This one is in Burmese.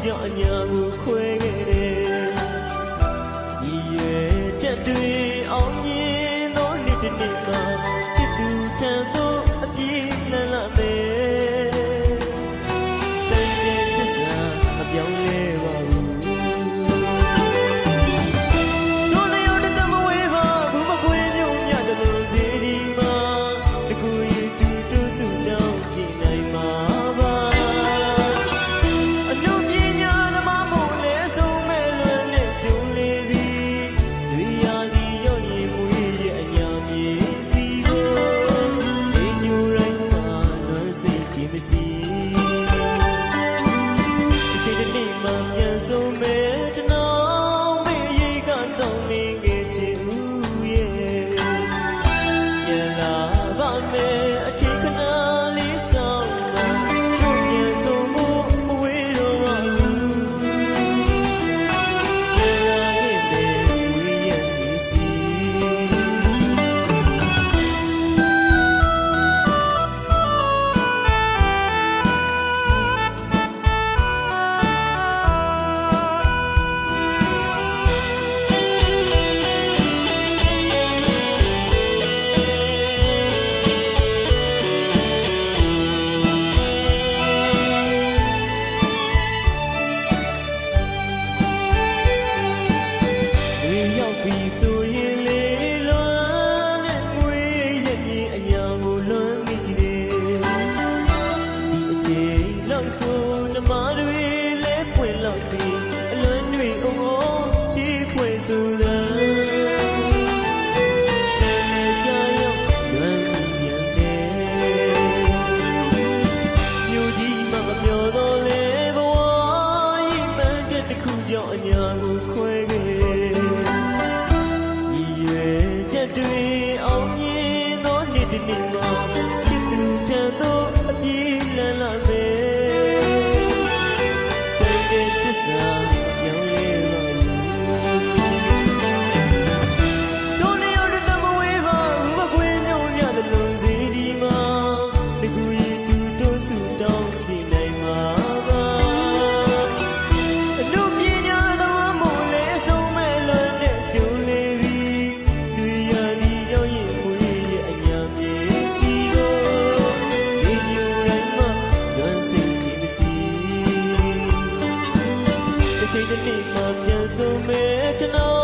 ကြောင့်အညာကိုခွဲခဲ့တယ်ဒီရဲ့ချက်တွေအောင်မြင်သောနေ့တစ်နေ့မှာချစ်သူထံသို့အပြေးလှမ်းလာမယ်တန်တဲ့သစ္စာအပြောင်းလဲပါဘူးတို့လည်းရောက်တဲ့မဝေးပါဘူးမခွေမြုံမြတဲ့လူစီဒီမှာတကူရတူတူဆူတောင်းကြည့်နိုင်မှာပါအနုပညာသမားမို့လဲဆုံးမဲ့လွမ်းနဲ့ကျုံလေးပြီးတွေရသည်ရောက်ရင်မူရဲ့အညာမြေစီကိုဒီညူရိုင်းမှာလွမ်းစိတ်ကြီးမစီဒီတစ်နေ့မှပြန်ဆုံးမဲ့ကျွန်တော်မေးရိတ်ကဆုံးနေခဲ့ချင်ဦးရဲ့ပြန်လာပါမယ်အချိန်ခဏလေးဆောင်ပါတို့ပြန်ဆုံးဖို့မဝေးတော့ပါဘူးပြန်လာခဲ့မယ်ဝေးရဲ့မြေစီရောက်ပြီဆိုရင်လေလွမ်းနဲ့မွေးရဲ့မြေအညာကိုလွမ်းမိတယ်ဒီအချိန်လောက်ဆိုနှမတွေလဲပွင့်လောက်ပြီအလွမ်းတွေအုံဒီဖွင့်ဆိုတာကြာရောက်လွမ်းမိရတယ်မြို့ကြီးမှာမျောတော့လေဘဝကြီးမှန်တဲ့တစ်ခုကြောင့်အညာကိုခွဲခဲ့ချက်တွေအောင်မြင်သောနေ့တစ်နေ့မှာချစ်သူထံသို့အပြေးလှမ်းလာမယ်တန်တဲ့သစ္စာပြောင်းလဲပါဘူးတို့လည်းရောက်တဲ့မဝေးပါဘူးမခွေမြုံမြတဲ့လူစီဒီမှာတကူရတူတို့ဆူတောင်းကြည့်နိုင်မှာပါအနုပညာသမားမို့လဲဆုံးမဲ့လွမ်းတဲ့ကျုံလေးဒီနေ့မှပြန်ဆုံးမဲ့ကျွန်တော်